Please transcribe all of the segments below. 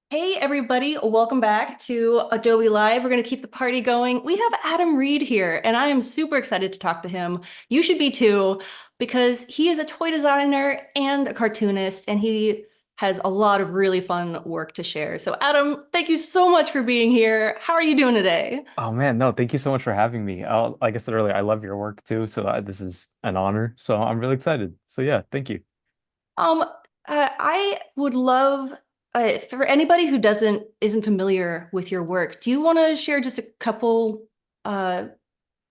Hey everybody, welcome back to Adobe Live. We're going to keep the party going. We have Adam Reed here, and I am super excited to talk to him. You should be too, because he is a toy designer and a cartoonist, and he has a lot of really fun work to share. So, Adam, thank you so much for being here. How are you doing today? Oh man, no, thank you so much for having me. Like I said earlier, I love your work too, so this is an honor. So I'm really excited. So yeah, thank you. Um, I would love for anybody who isn't familiar with your work, do you want to share just a couple uh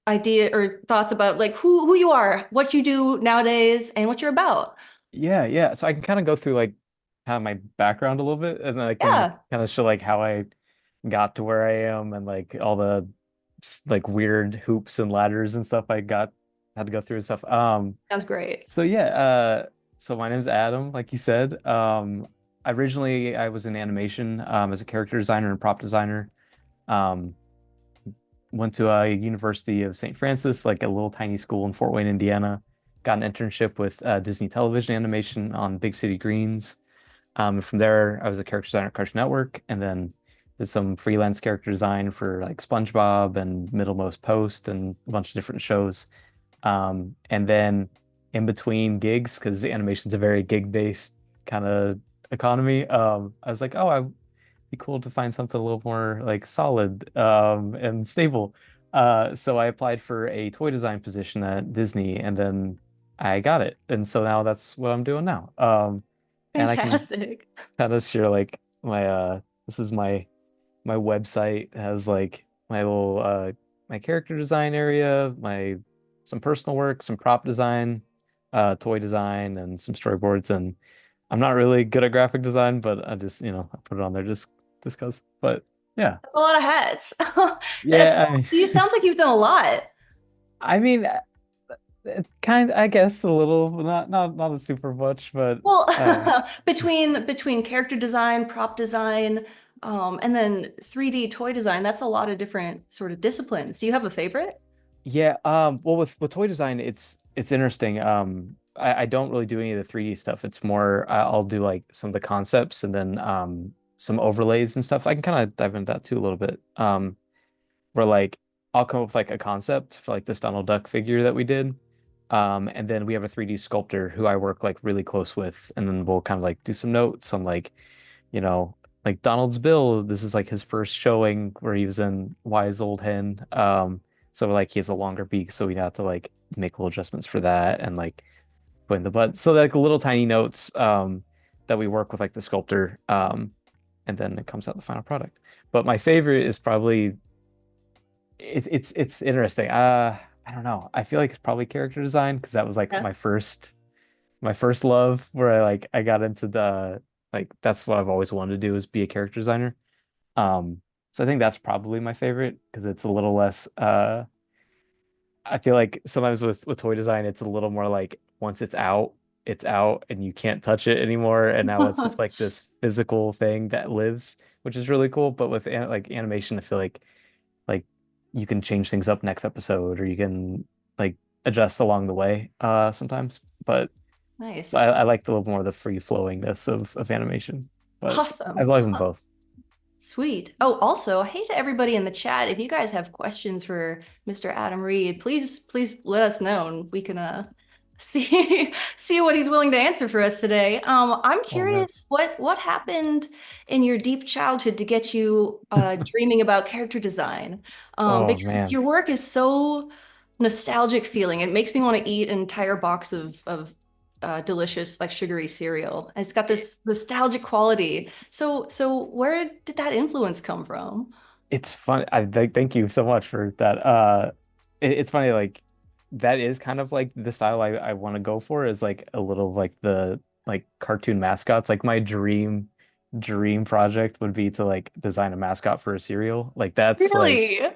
idea or thoughts about like who you are, what you do nowadays, and what you're about? Yeah, yeah. So I can kind of go through like kind of my background a little bit, and then I can Yeah, kind of show like how I got to where I am and like all the like weird hoops and ladders and stuff I got had to go through and stuff. sounds great. So yeah, so my name's Adam, like you said. Originally I was in animation as a character designer and prop designer. Um, Went to a University of St. Francis, like a little tiny school in Fort Wayne, Indiana. Got an internship with Disney Television Animation on Big City Greens. From there, I was a character designer at Cartoon Network, and then did some freelance character design for like SpongeBob and Middlemost Post and a bunch of different shows. And then in between gigs, because animation's a very gig-based kind of economy, I was like, oh, I'd be cool to find something a little more like solid and stable. So I applied for a toy design position at Disney, and then I got it. And so now that's what I'm doing now. And I can Fantastic. kind of share like my this is my website. It has like my little my character design area, my some personal work, some prop design, toy design, and some storyboards. And I'm not really good at graphic design, but I just, I put it on there just 'cause. But yeah. That's a lot of hats. That's Yeah, you sounds like you've done a lot. I mean it kind I guess a little, not a super much, but Well, uh between character design, prop design, and then 3D toy design, that's a lot of different sort of disciplines. Do you have a favorite? yeah, well with toy design it's interesting. I don't really do any of the 3D stuff. It's more I'll do like some of the concepts and then some overlays and stuff. I can kind of dive into that too a little bit. Where like I'll come up with like a concept for like this Donald Duck figure that we did. And then we have a 3D sculptor who I work like really close with, and then we'll kind of like do some notes on like, you know, like Donald's bill. This is like his first showing where he was in Wise Old Hen. So like he has a longer beak, so we have to like make little adjustments for that and like put in the butt. So like little tiny notes that we work with like the sculptor, and then it comes out the final product. But my favorite is probably it's interesting. I don't know. I feel like it's probably character design because that was like Yeah. my first love where I got into the like that's what I've always wanted to do is be a character designer. So I think that's probably my favorite because it's a little less I feel like sometimes with toy design it's a little more like once it's out and you can't touch it anymore, and now it's just like this physical thing that lives, which is really cool. But with like animation, I feel like you can change things up next episode or you can like adjust along the way sometimes. But Nice. I like a little more of the free flowingness of animation. But I Awesome. like them both. Sweet. Oh, also, hey to everybody in the chat, if you guys have questions for Mr. Adam Reed, please let us know and we can see what he's willing to answer for us today. I'm Oh man. curious what happened in your deep childhood to get you dreaming about character design. Oh Because man. your work is so nostalgic feeling. It makes me want to eat an entire box of delicious like sugary cereal. It's got this nostalgic quality. So where did that influence come from? It's fun. Thank you so much for that. It's funny, like that is kind of like the style I want to go for is like a little like the like cartoon mascots. Like my dream project would be to like design a mascot for a cereal. Like that's like Really?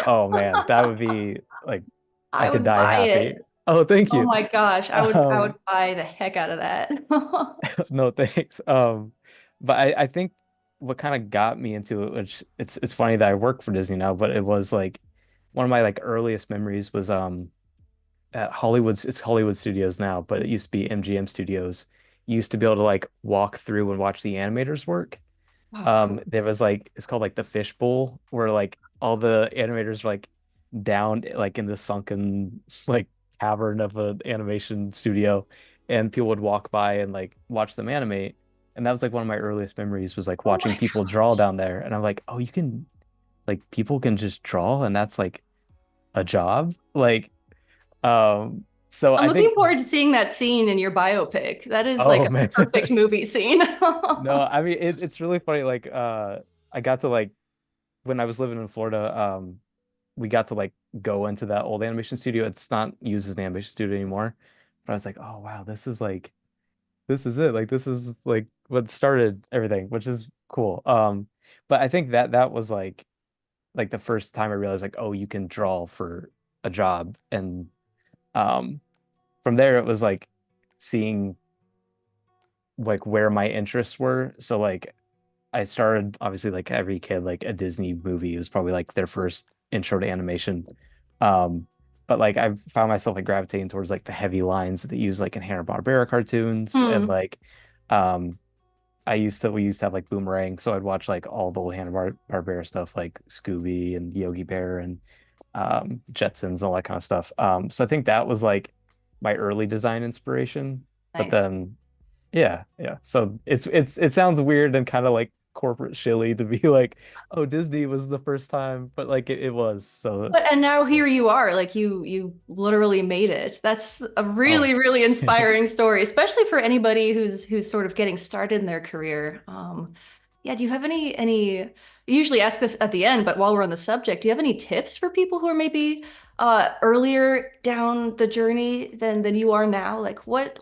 oh man, that would be like I I could would die buy happy. it. Oh, thank Oh you. my gosh, I would Um, buy the heck out of that. no thanks. But I think what kind of got me into it, which it's funny that I work for Disney now, but it was like one of my like earliest memories was at it's Hollywood Studios now, but it used to be MGM Studios. You used to be able to like walk through and watch the animators work. Oh, cool. There was like it's called like the fishbowl where like all the animators were like down like in the sunken like cavern of an animation studio, and people would walk by and like watch them animate. And that was like one of my earliest memories was like Oh watching my people draw gosh. down there. And I'm like, oh, you can like people can just draw and that's like a job. So I'm I looking think forward to seeing that scene in your biopic. That is like oh a man. perfect movie scene. No, I mean it's really funny. I got to like when I was living in Florida, we got to like go into that old animation studio. It's not used as an animation studio anymore. But I was like, oh wow, this is like this is it. Like this is like what started everything, which is cool. But I think that that was like the first time I realized like, oh, you can draw for a job. And um from there it was like seeing like where my interests were. So like I started obviously like every kid, like a Disney movie was probably like their first intro to animation. Um, but like I found myself like gravitating towards like the heavy lines that they use like in Hanna-Barbera cartoons and Hmm, like um we used to have like Boomerang, so I'd watch like all the old Hanna-Barbera stuff like Scooby and Yogi Bear and Jetsons, all that kind of stuff. So I think that was like my early design inspiration. But nice. then yeah, yeah. So it sounds weird and kind of like corporate shilly to be like, oh, Disney was the first time, but like it was. So But it's and now here you are, like you literally made it. That's a oh, really, really thanks. inspiring story, especially for anybody who's sort of getting started in their career. Yeah, do you have any I usually ask this at the end, but while we're on the subject, do you have any tips for people who are maybe earlier down the journey than you are now? Like what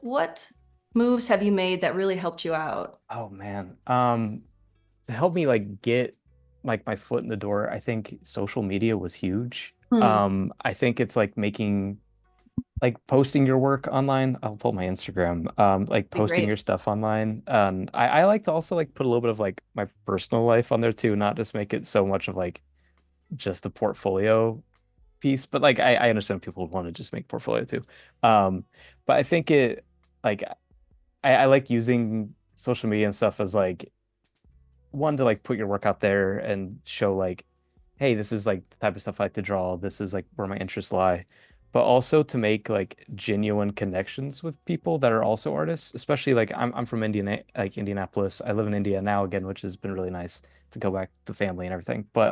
moves have you made that really helped you out? Oh man. To help me like get like my foot in the door, I think social media was huge. Hmm, I think it's like making like posting your work online. I'll pull my Instagram. Like be posting your great. stuff online. I like to also like put a little bit of like my personal life on there too, not just make it so much of like just a portfolio piece, but like I understand people want to just make portfolio too. Um, but I think it like I like using social media and stuff as like one to like put your work out there and show like, hey, this is like the type of stuff I like to draw. This is like where my interests lie. But also to make like genuine connections with people that are also artists, especially like I'm from Indianapolis. I live in India now again, which has been really nice to go back to family and everything. But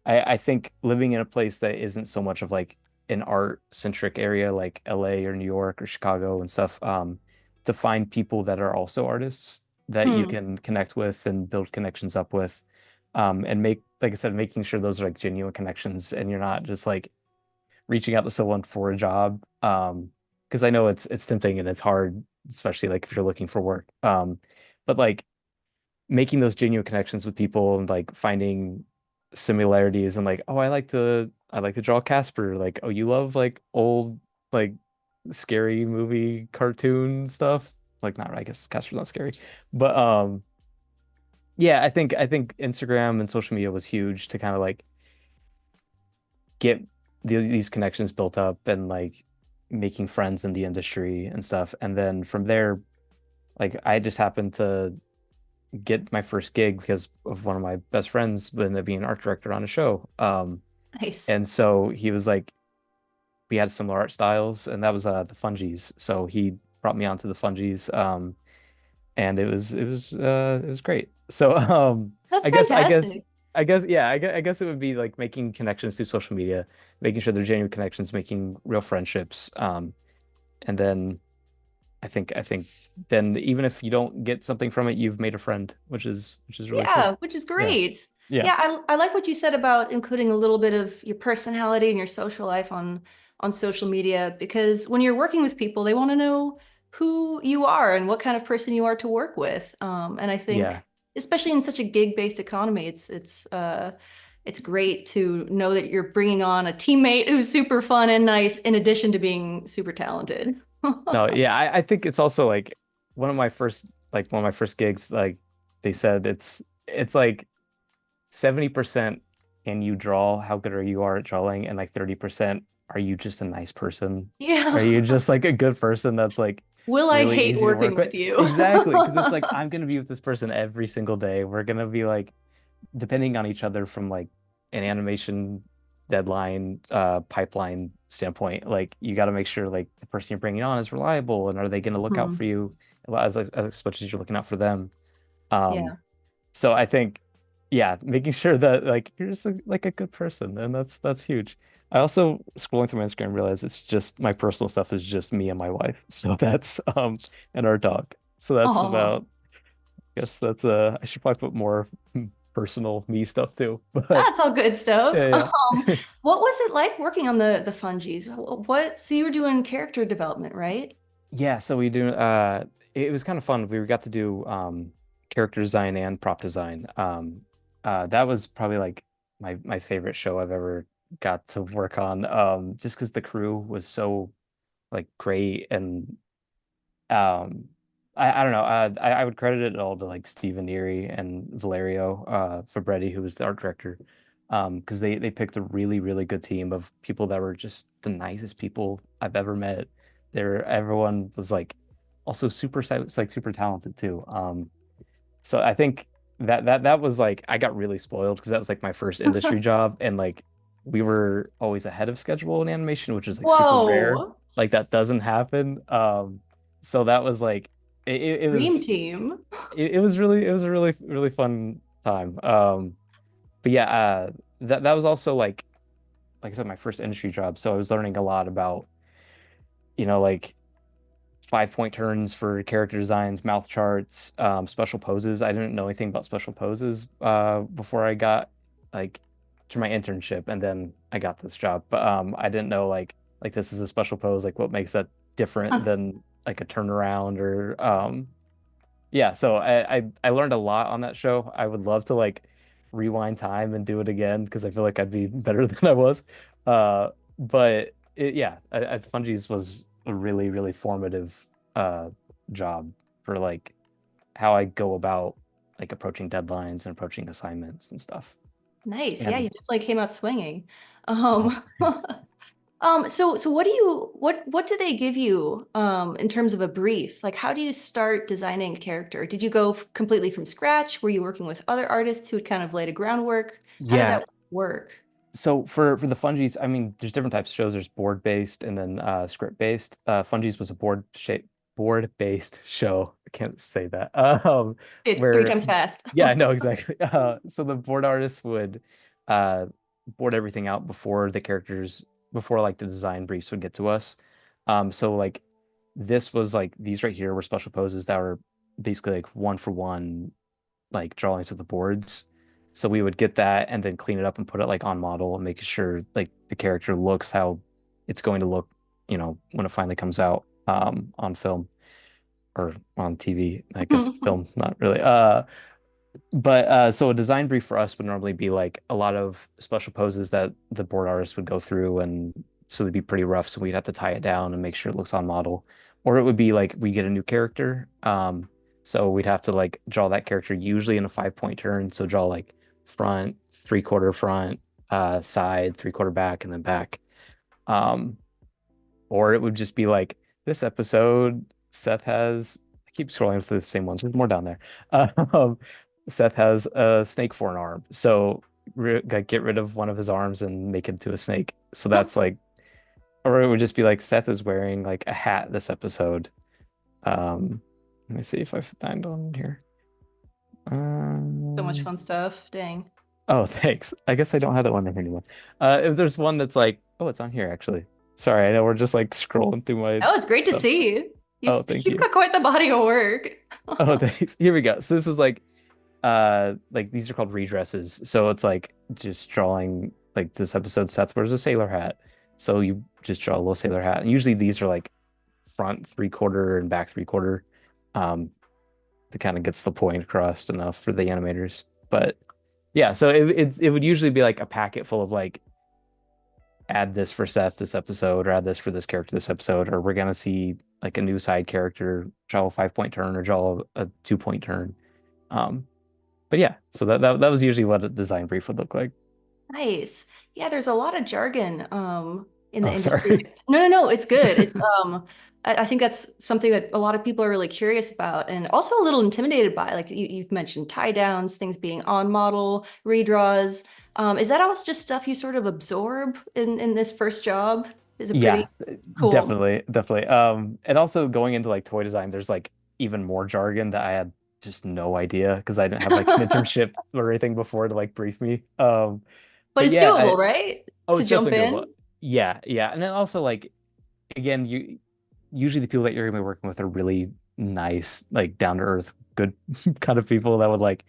I think living in a place that isn't so much of like an art centric area like LA or New York or Chicago and stuff, to find people that are also artists that you Hmm. can connect with and build connections up with, and make, like I said, making sure those are like genuine connections and you're not just like reaching out to someone for a job. Because I know it's tempting and it's hard, especially like if you're looking for work. But like making those genuine connections with people and like finding similarities and like, oh, I like to draw Casper. Like, oh, you love like old like scary movie cartoon stuff. Like not I guess Casper's not scary. But yeah, I think Instagram and social media was huge to kind of like get these connections built up and like making friends in the industry and stuff. And then from there, like I just happened to get my first gig because of one of my best friends ended up being an art director on a show. Nice. And so he was like, we had similar art styles, and that was the Fungies. So he brought me onto the Fungies, and it was great. So That's I guess I guess fantastic. yeah, I guess it would be like making connections through social media, making sure they're genuine connections, making real friendships, and then I think then even if you don't get something from it, you've made a friend, which is really cool. Yeah, which is Yeah. great. Yeah. Yeah, I like what you said about including a little bit of your personality and your social life on social media because when you're working with people, they want to know who you are and what kind of person you are to work with. And I Yeah. think, especially in such a gig-based economy, it's great to know that you're bringing on a teammate who's super fun and nice, in addition to being super talented. No, yeah, I think it's also like one of my first gigs, like they said it's like 70% can you draw, how good are you are at drawing, and like 30% are you just a nice person? Are Yeah. you just like a good person that's like Will I really hate easy to working work with. with you? Exactly, because it's like I'm gonna be with this person every single day. We're gonna be like depending on each other from like an animation deadline pipeline standpoint. Like you got to make sure like the person you're bringing on is reliable and are they going to look out for Mhm. you as much as you're looking out for them. Um, Yeah. so I think, yeah, making sure that like you're just like a good person, and that's huge. I also scrolling through my Instagram realized it's just my personal stuff is just me and my wife. So that's and our dog. So that's Oh, about I guess that's I should probably put more personal me stuff too. But that's all good stuff. yeah, yeah. What was it like working on the Fungies? What? So you were doing character development, right? Yeah, so we do it was kind of fun. We got to do character design and prop design. That was probably like my favorite show I've ever got to work on. Just because the crew was so like great and I don't know. I would credit it all to like Stephen Neary and Valerio Fabretti, who was the art director. Because they picked a really good team of people that were just the nicest people I've ever met. Everyone was like also like super talented too. So I think that was like I got really spoiled because that was like my first industry job and like we were always ahead of schedule in animation, which is like super rare. Whoa, Like that doesn't happen. So that was like it dream was team. it was a really fun time. But yeah, that was also like I said, my first industry job. So I was learning a lot about, like 5 point turns for character designs, mouth charts, special poses. I didn't know anything about special poses before I got like to my internship, and then I got this job. But I didn't know like this is a special pose, like what makes that different than like a turnaround or yeah, so I learned a lot on that show. I would love to like rewind time and do it again because I feel like I'd be better than I was. But yeah, Fungies was a really formative uh job for like how I go about like approaching deadlines and approaching assignments and stuff. Nice. Yeah, you And definitely came out swinging. oh, Um, thanks. so what do they give you in terms of a brief? Like how do you start designing a character? Did you go completely from scratch? Were you working with other artists who had kind of laid a groundwork? How did Yeah, that work? so for the Fungies, I mean, there's different types of shows. There's board based and then script based. Fungies was a board based show. I can't say that. It three Where times fast. yeah, I know exactly. So the board artists would uh board everything out before the characters before like the design briefs would get to us. So like this was like these right here were special poses that were basically like one for one like drawings of the boards. So we would get that and then clean it up and put it like on model and make sure like the character looks how it's going to look, when it finally comes out on film or on TV. I guess film, not really. But so a design brief for us would normally be like a lot of special poses that the board artist would go through, and so they'd be pretty rough. So we'd have to tie it down and make sure it looks on model. Or it would be like we get a new character. So we'd have to like draw that character usually in a 5 point turn. So draw like front, 3/4 front, side, 3/4 back, and then back. Um, or it would just be like this episode, Seth has, I keep scrolling through the same ones. There's more down there. Um, Seth has a snake for an arm. So like, get rid of one of his arms and make him to a snake. So that's like, or it would just be like Seth is wearing like a hat this episode. Let me see if I find on here. So much Um, fun stuff. Dang. oh, thanks. I guess I don't have that one there anymore. If there's one that's like, oh, it's on here actually. Sorry, I know we're just like scrolling through my Oh, it's great to stuff. see. Oh, thank You've you. got quite the body of work. Oh, thanks. Here we go. So this is like these are called redresses. So it's like just drawing like this episode Seth wears a sailor hat. So you just draw a little sailor hat. And usually these are like front 3/4 and back 3/4. Um, that kind of gets the point across enough for the animators. But yeah, so it would usually be like a packet full of like add this for Seth this episode or add this for this character this episode, or we're gonna see like a new side character draw a 5 point turn or draw a 2 point turn. Um, but yeah, so that was usually what a design brief would look like. Nice. Yeah, there's a lot of jargon. in the Oh, industry. sorry. No, no, no, it's good. It's I think that's something that a lot of people are really curious about and also a little intimidated by. Like you've mentioned tie downs, things being on model, redraws. Is that all just stuff you sort of absorb in this first job? Is it Yeah, pretty cool? definitely, definitely. And also going into like toy design, there's like even more jargon that I had just no idea because I didn't have like an internship or anything before to like brief me. But But it's yeah, doable, right? oh, To it's jump definitely doable. in. Yeah, yeah. And then also like again, you usually the people that you're gonna be working with are really nice, like down to earth, good kind of people that would like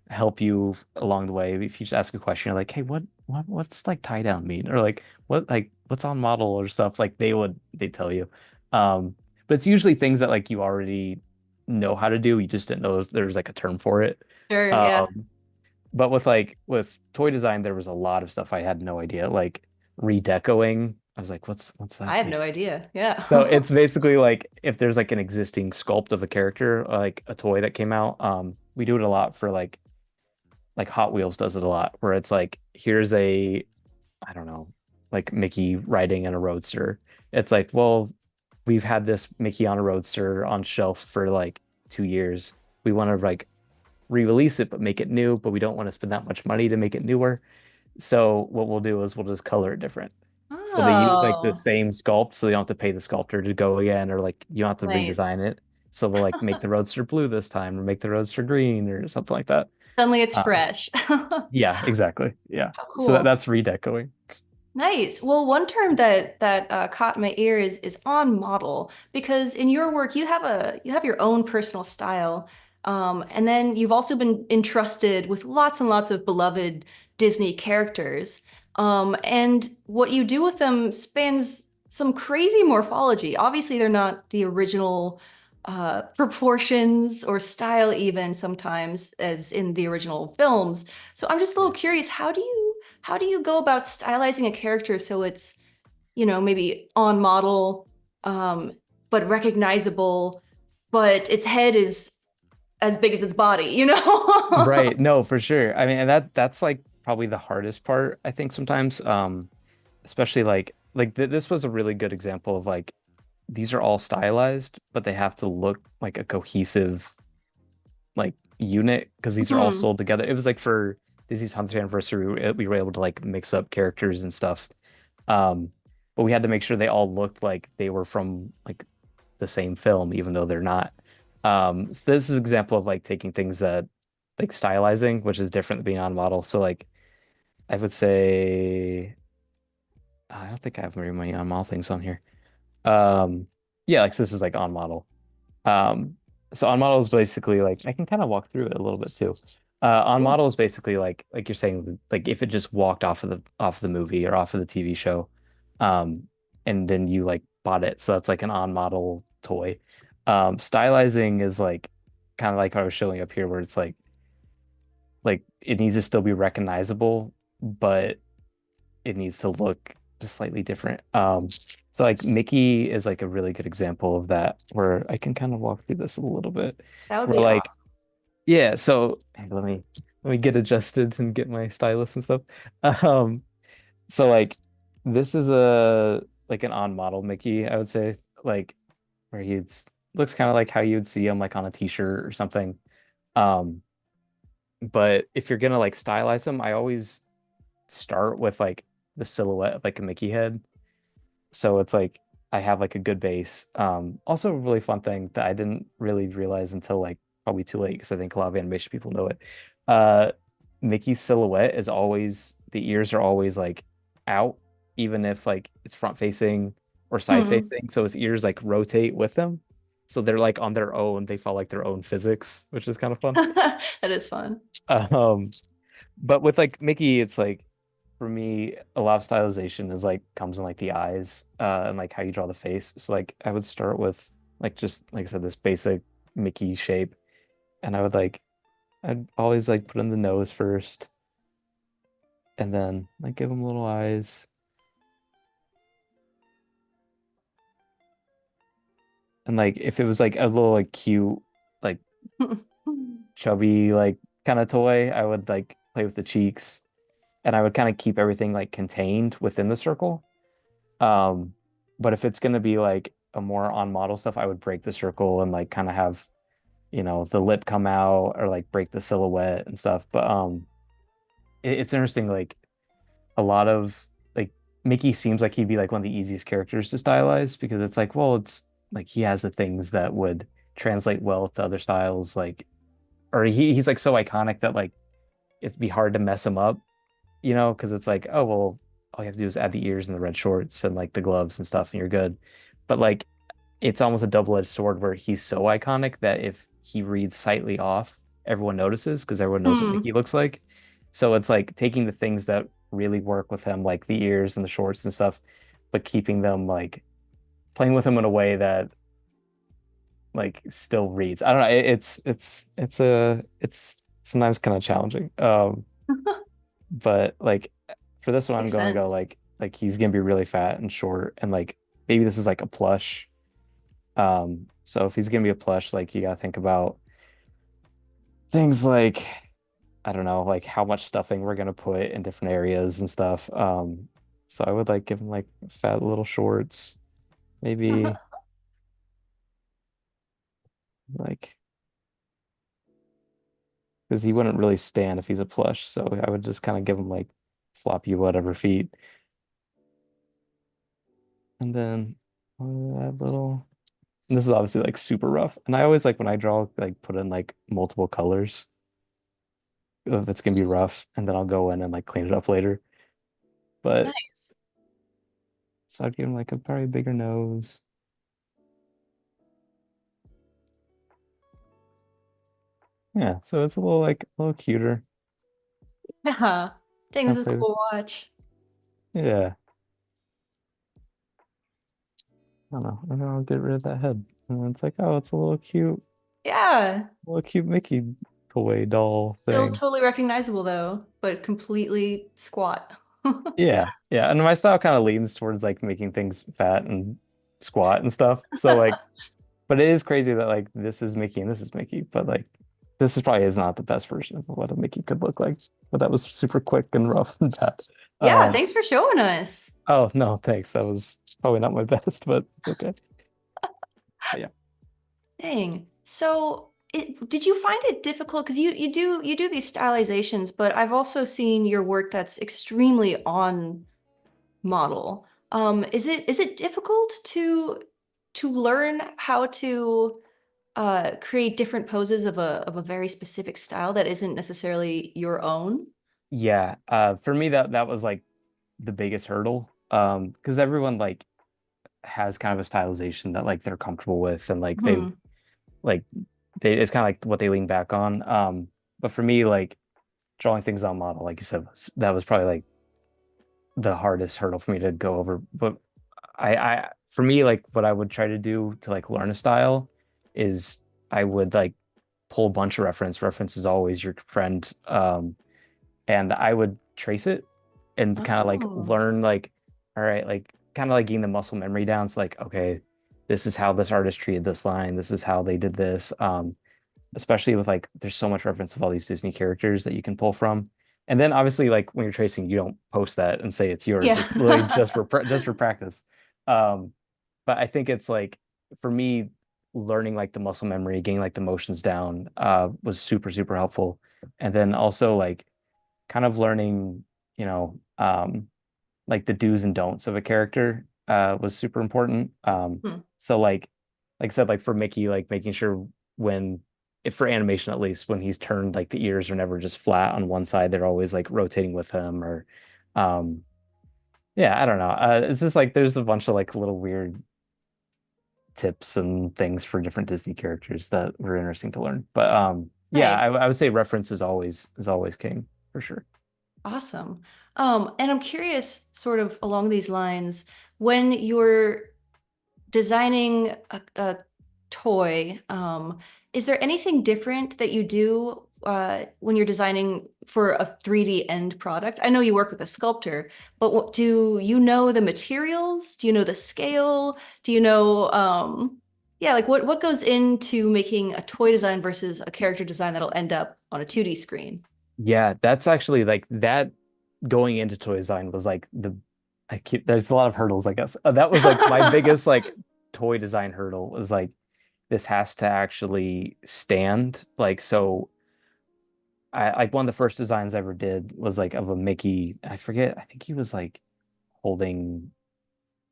help you along the way. If you just ask a question, you're like, hey, what's like tie down mean? Or like what's on model or stuff, like they tell you. Um, but it's usually things that like you already know how to do. You just didn't know there's like a term for it. Sure, yeah. Um, but with toy design, there was a lot of stuff I had no idea, like redecoing. I was like, what's I that have thing? no idea. Yeah. So it's basically like if there's like an existing sculpt of a character, like a toy that came out, we do it a lot for like Hot Wheels does it a lot, where it's like here's a I don't know, like Mickey riding in a roadster. It's like, well, we've had this Mickey on a roadster on shelf for like 2 years. We want to like re-release it, but make it new, but we don't want to spend that much money to make it newer. So what we'll do is we'll just color it different. So they use like the Oh, same sculpt, so you don't have to pay the sculptor to go again, or like you don't have to nice. redesign it. So they'll like make the roadster blue this time, or make the roadster green, or something like that. Suddenly it's Uh, fresh. yeah, exactly. Yeah. How So cool. that's redecoing. Nice. Well, one term that caught my ear is on model because in your work you have your own personal style, and then you've also been entrusted with lots and lots of beloved Disney characters, and what you do with them spans some crazy morphology. Obviously, they're not the original proportions or style even sometimes as in the original films. So I'm just a little Yeah. curious, how do you go about stylizing a character so it's, maybe on model, um, but recognizable, but its head is as big as its body, you know? Right. No, for sure. I mean, and that's like probably the hardest part, I think sometimes. Especially like th this was a really good example of like these are all stylized, but they have to look like a cohesive like unit because these are all Hmm. sold together. It was like for Disney's 100th anniversary, we were able to like mix up characters and stuff. Um, but we had to make sure they all looked like they were from like the same film, even though they're not. So this is an example of like taking things that like stylizing, which is different than being on model. So like I would say I don't think I have very many on model things on here. Um, yeah, like so this is like on model. Um, so on model is basically like I can kind of walk through it a little bit too. On Cool. model is basically like you're saying like if it just walked off the movie or off of the TV show, um, and then you like bought it, so that's like an on model toy. Stylizing is like kind of like what I was showing up here, where it's like it needs to still be recognizable, but it needs to look just slightly different. So like Mickey is like a really good example of that, where I can kind of walk through this a little bit. That would Where be like, awesome. yeah, so hey, let me get adjusted and get my stylus and stuff. Um, so like this is a like an on model Mickey, I would say, like where he's looks kind of like how you would see him like on a t-shirt or something. Um, but if you're gonna like stylize him, I always start with like the silhouette of like a Mickey head. So it's like I have like a good base. Also a really fun thing that I didn't really realize until like probably too late because I think a lot of animation people know it. Uh, Mickey's silhouette is always the ears are always like out, even if like it's front facing or side Hmm. facing. So his ears like rotate with them. So they're like on their own. They follow like their own physics, which is kind of fun. That is fun. Um, but with like Mickey, it's like for me, a lot of stylization is like comes in like the eyes, and like how you draw the face. So like I would start with like just like I said, this basic Mickey shape, and I'd always like put in the nose first, and then like give him little eyes, and like if it was like a little like cute like chubby like kind of toy, I would like play with the cheeks, and I would kind of keep everything like contained within the circle. Um, but if it's gonna be like a more on model stuff, I would break the circle and like kind of have, the lip come out or like break the silhouette and stuff. But it's interesting, like a lot of like Mickey seems like he'd be like one of the easiest characters to stylize because it's like, well, it's like he has the things that would translate well to other styles, like or he's like so iconic that like it'd be hard to mess him up, because it's like, oh well, all you have to do is add the ears and the red shorts and like the gloves and stuff, and you're good. But like it's almost a double-edged sword where he's so iconic that if he reads slightly off, everyone notices because everyone knows what Hmm. Mickey looks like. So it's like taking the things that really work with him, like the ears and the shorts and stuff, but keeping them like playing with him in a way that like still reads. I don't know. It's sometimes kind of challenging. But like for this one, I'm Makes going to go sense. like he's gonna be really fat and short, and like maybe this is like a plush. So if he's gonna be a plush, like you gotta think about things like I don't know, like how much stuffing we're gonna put in different areas and stuff. So I would like give him like fat little shorts, maybe like because he wouldn't really stand if he's a plush. So I would just kind of give him like floppy whatever feet, and then that little. And this is obviously like super rough. And I always like when I draw, like put in like multiple colors if it's gonna be rough, and then I'll go in and like clean it up later. But Nice. so I'd give him like a probably bigger nose. Yeah, so it's a little like a little cuter. Yeah. Dang, I this is a played, cool watch. yeah, I don't know. And then I'll get rid of that head. And then it's like, oh, it's Yeah. a little cute Mickey toy doll Still thing. totally recognizable though, but completely squat. Yeah, yeah. And my style kind of leans towards like making things fat and squat and stuff. So like but it is crazy that like this is Mickey and this is Mickey, but like this is probably is not the best version of what a Mickey could look like. But that was super quick and rough and bad. Yeah, Um, thanks for showing us. oh no, thanks. That was probably not my best, but it's okay. But yeah. Dang. So, did you find it difficult? Because you do these stylizations, but I've also seen your work that's extremely on model. Is it difficult to learn how to create different poses of a very specific style that isn't necessarily your own? Yeah. For me that was like the biggest hurdle. Because everyone like has kind of a stylization that like they're comfortable with and Hmm. like they it's kind of like what they lean back on. But for me, like drawing things on model, like you said, that was probably like the hardest hurdle for me to go over. But for me, like what I would try to do to like learn a style is I would like pull a bunch of reference. Reference is always your friend. And I would trace it and kind of like Oh, learn like, all right, like kind of like getting the muscle memory down. It's like, okay, this is how this artist treated this line. This is how they did this. Especially with like there's so much reference of all these Disney characters that you can pull from. And then obviously like when you're tracing, you don't post that and say it's yours. It's literally yeah. just for practice. Um, but I think it's like for me, learning like the muscle memory, getting like the motions down, was super helpful. And then also like kind of learning, you know, like the do's and don'ts of a character was super important. Hmm. So like I said, like for Mickey, like making sure when if for animation at least, when he's turned, like the ears are never just flat on one side, they're always like rotating with him or um yeah, I don't know. It's just like there's a bunch of like little weird tips and things for different Disney characters that were interesting to learn. But yeah, I, Nice. I would say reference is always king for sure. Awesome. And I'm curious, sort of along these lines, when you're designing a toy, is there anything different that you do when you're designing for a 3D end product? I know you work with a sculptor, but do you know the materials? Do you know the scale? Do you know, yeah, like what goes into making a toy design versus a character design that'll end up on a 2D screen? Yeah, that's actually like that going into toy design was like the I keep there's a lot of hurdles, I guess. That was like my biggest like toy design hurdle was like this has to actually stand. Like so I like one of the first designs I ever did was like of a Mickey. I forget, I think he was like holding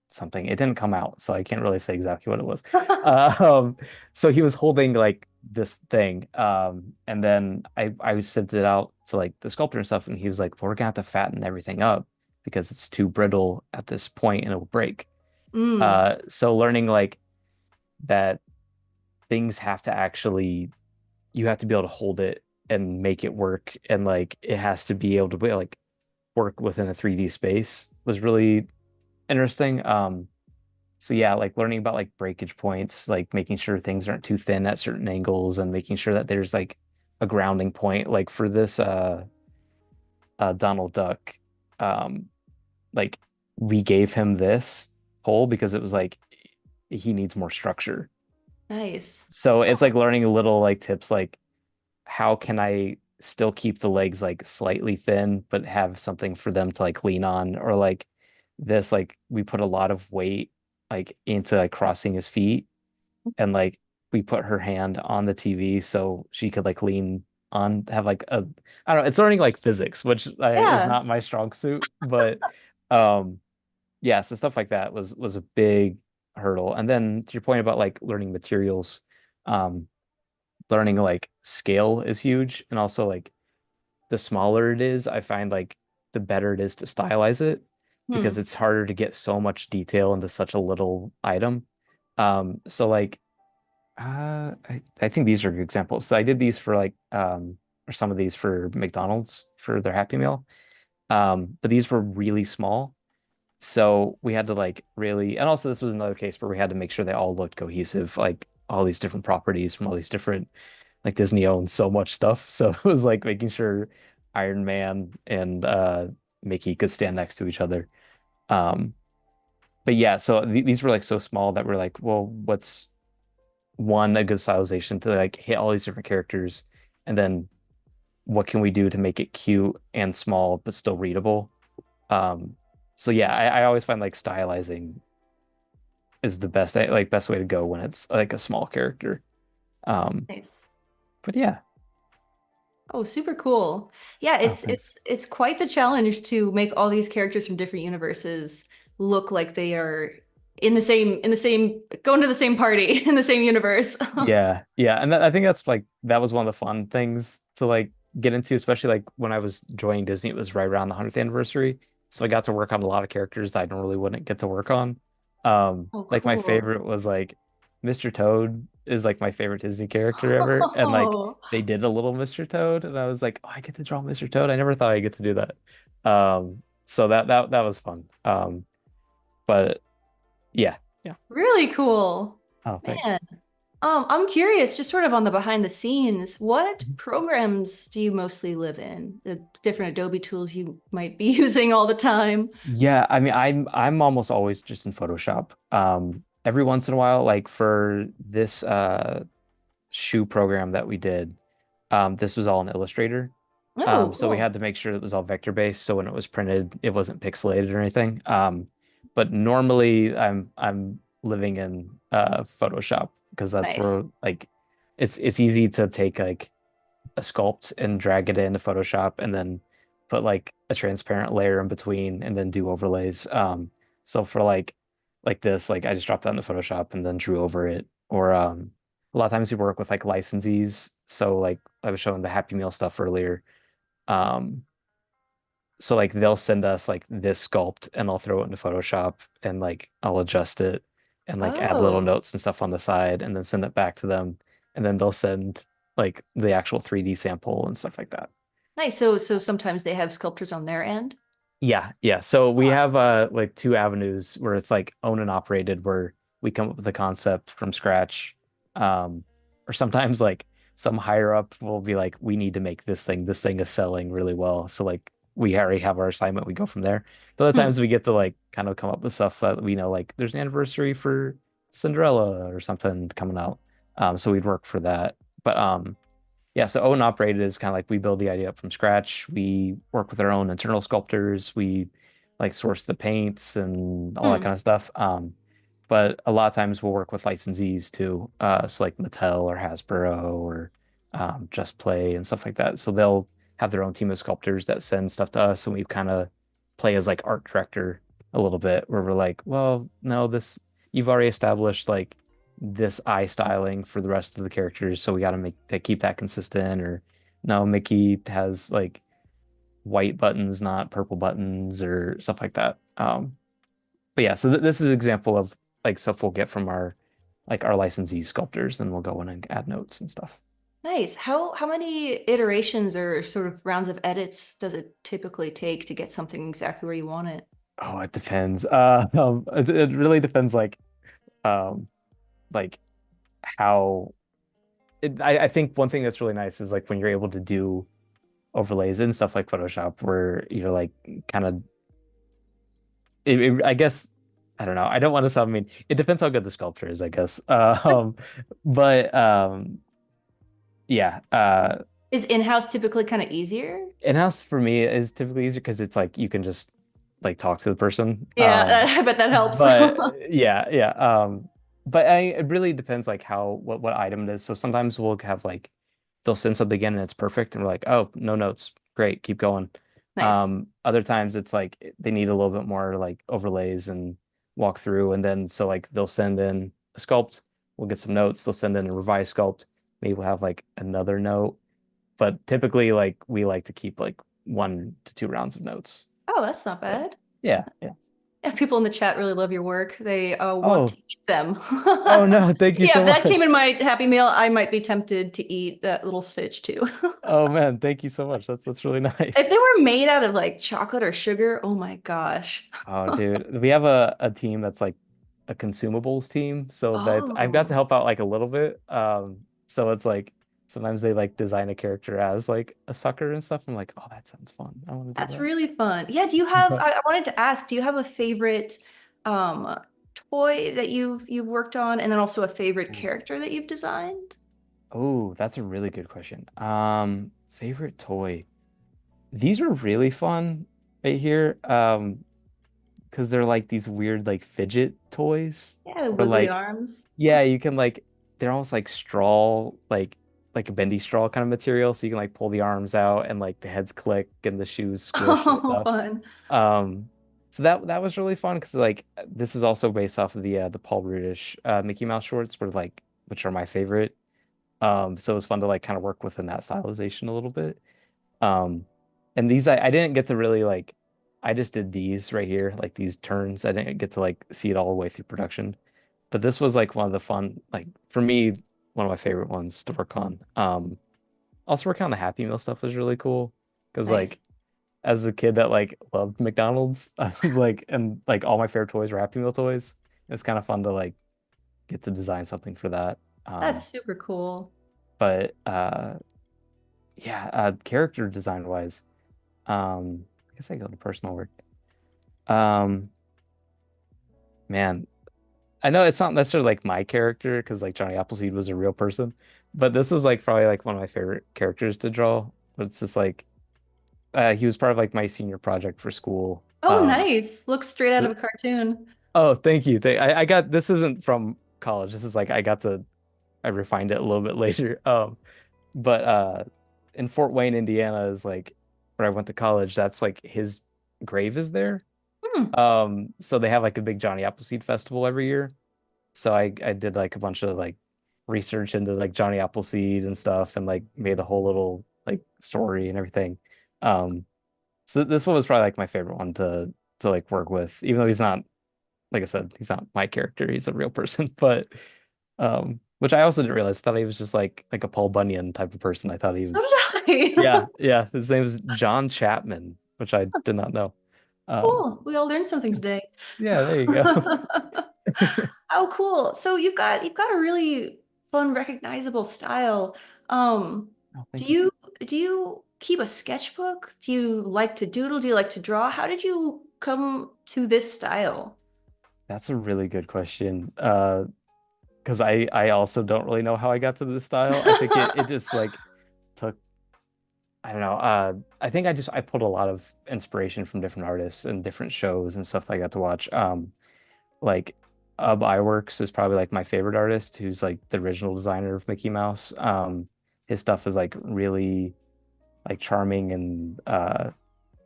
something. It didn't come out, so I can't really say exactly what it was. Um, so he was holding like this thing. And then I sent it out to like the sculptor and stuff, and he was like, well, we're gonna have to fatten everything up because it's too brittle at this point and it'll break. Mm, So learning like that things have to actually you have to be able to hold it and make it work and like it has to be able to be like work within a 3D space was really interesting. So yeah, like learning about like breakage points, like making sure things aren't too thin at certain angles and making sure that there's like a grounding point. Like for this Donald Duck, um, like we gave him this pole because it was like he needs more structure. nice. So it's like learning little like tips like how can I still keep the legs like slightly thin but have something for them to like lean on or like this like we put a lot of weight like into like crossing his feet and like we put her hand on the TV so she could like lean on have like a I don't know it's learning like physics which is Yeah. not my strong suit but um yeah so stuff like that was a big hurdle and then to your point about like learning materials um learning like scale is huge and also like the smaller it is I find like the better it is to stylize it because Hmm. it's harder to get so much detail into such a little item so like I think these are good examples so I did these for like or some of these for McDonald's for their Happy Meal but these were really small so we had to like really and also this was another case where we had to make sure they all looked cohesive like all these different properties from all these different like Disney owns so much stuff. So it was like making sure Iron Man and Mickey could stand next to each other. Um, but yeah, so these were like so small that we're like, well, what's one a good stylization to like hit all these different characters, and then what can we do to make it cute and small but still readable? Um, so yeah, I always find like stylizing is the best like best way to go when it's like a small character. Um, Nice. but yeah, Oh, super cool. Yeah, oh, it's thanks. it's it's quite the challenge to make all these characters from different universes look like they are in the same going to the same party in the same universe. Yeah, yeah, and I think that's like that was one of the fun things to like get into, especially like when I was joining Disney. It was right around the 100th anniversary, so I got to work on a lot of characters that I normally wouldn't get to work on. Oh, Like my cool. favorite was like Mr. Toad is like my favorite Disney character ever, and like Oh, they did a little Mr. Toad, and I was like, oh, I get to draw Mr. Toad. I never thought I'd get to do that. So that was fun. But yeah, yeah. really cool. Oh, thanks. Man. I'm curious, just sort of on the behind the scenes, what programs do you mostly live in? The different Adobe tools you might be using all the time. Yeah, I mean, I'm almost always just in Photoshop. Every once in a while, like for this shoe program that we did, this was all in Illustrator. Oh, So we cool. had to make sure it was all vector based, so when it was printed, it wasn't pixelated or anything. But normally I'm living in Photoshop because that's Nice. where like it's easy to take like a sculpt and drag it into Photoshop and then put like a transparent layer in between and then do overlays. So for like this, like I just dropped that into Photoshop and then drew over it. Or a lot of times we work with like licensees. So like I was showing the Happy Meal stuff earlier. Um, so like they'll send us like this sculpt and I'll throw it into Photoshop and like I'll adjust it and like add little Oh, notes and stuff on the side and then send it back to them. And then they'll send like the actual 3D sample and stuff like that. nice. So sometimes they have sculptors on their end. Yeah, yeah. So we Huh. have like two avenues where it's like owned and operated where we come up with a concept from scratch. Um, or sometimes like some higher up will be like, we need to make this thing. This thing is selling really well. So like we already have our assignment, we go from there. But other Hmm. times we get to like kind of come up with stuff that we know like there's an anniversary for Cinderella or something coming out. So we'd work for that. But yeah, so own and operated is kind of like we build the idea up from scratch. We work with our own internal sculptors. We like source the paints and all that Hmm. kind of stuff. But a lot of times we'll work with licensees too. So like Mattel or Hasbro or Just Play and stuff like that. So they'll have their own team of sculptors that send stuff to us, and we kind of play as like art director a little bit, where we're like, well, no, this you've already established like this eye styling for the rest of the characters, so we got to make to keep that consistent. Or no, Mickey has like white buttons, not purple buttons, or stuff like that. But yeah, so th this is an example of like stuff we'll get from our licensee sculptors, and we'll go in and add notes and stuff. Nice. How many iterations or sort of rounds of edits does it typically take to get something exactly where you want it? Oh, it depends. It really depends, um, like how. I think one thing that's really nice is like when you're able to do overlays and stuff like Photoshop, where you're like kind of. I guess I don't know. I don't want to sound mean. It depends how good the sculptor is, I guess. But yeah. Is in-house typically kind of easier? In-house for me is typically easier because it's like you can just like talk to the person. Yeah, I bet that helps. But yeah, yeah. But it really depends like how what item it is. So sometimes we'll have like they'll send something in and it's perfect, and we're like, oh, no notes, great, keep going. Nice. Other times it's like they need a little bit more like overlays and walk through, and then so like they'll send in a sculpt, we'll get some notes. They'll send in a revised sculpt, maybe we'll have like another note, but typically like we like to keep like 1 to 2 rounds of notes. Oh, that's not So bad. yeah, yeah. Yeah, people in the chat really love your work. They want to Oh, eat them. oh no, thank you Yeah, so if that came in much. my Happy Meal, I might be tempted to eat that little stitch too. Oh man, thank you so much. That's really If nice. they were made out of like chocolate or sugar, oh my gosh. Oh, dude, we have a team that's like a consumables team, so that I've got to Oh, help out like a little bit. So it's like sometimes they like design a character as like a sucker and stuff. I'm like, oh, that sounds fun. I want to do that's that. really fun. Yeah, do you have, I wanted to ask, do you have a favorite um toy that you've worked on and then also a favorite But character that you've designed? oh, that's a really good question. Favorite toy. These are really fun right here. Because they're like these weird like fidget toys. Yeah, the Or wiggly like arms. yeah, you can like they're almost like straw, like a bendy straw kind of material. So you can like pull the arms out and like the heads click and the shoes squish and Oh, stuff. fun. So that was really fun because like this is also based off of the Paul Rudish Mickey Mouse shorts, which are my favorite. So it was fun to like kind of work within that stylization a little bit. Um, and these I didn't get to really like I just did these right here, like these turns. I didn't get to like see it all the way through production. But this was like one of the fun, like for me, one of my favorite ones to work on. Also working on the Happy Meal stuff was really cool because Nice. like as a kid that like loved McDonald's, I was like, and like all my favorite toys were Happy Meal toys. It's kind of fun to like get to design something for that. That's super cool. But yeah, character design wise, I guess I go to personal work. Um, man, I know it's not necessarily like my character because like Johnny Appleseed was a real person, but this was like probably like one of my favorite characters to draw. But it's just like he was part of like my senior project for school. Oh, nice. Looks straight out of a cartoon. Oh, thank you. I got this isn't from college. This is like I refined it a little bit later. But in Fort Wayne, Indiana is like where I went to college. That's like his grave is there. Hmm. So they have like a big Johnny Appleseed festival every year. So I did like a bunch of like research into like Johnny Appleseed and stuff, and like made a whole little like story and everything. Um, so this one was probably like my favorite one to like work with, even though he's not, like I said, he's not my character. He's a real person, but which I also didn't realize. I thought he was just like a Paul Bunyan type of person. I thought he So was, did yeah, I. yeah. His name is John Chapman, which I did not know. Um, Cool. We all learned something today. yeah, there you go. Oh, cool. So you've got a really fun, recognizable style. Um, Oh, do thank you. you do you keep a sketchbook? Do you like to doodle? Do you like to draw? How did you come to this style? That's a really good question. Because I also don't really know how I got to this style. I think it just like took I don't know. I think I pulled a lot of inspiration from different artists and different shows and stuff that I got to watch. Like Iwerks is probably like my favorite artist, who's like the original designer of Mickey Mouse. His stuff is like really like charming and a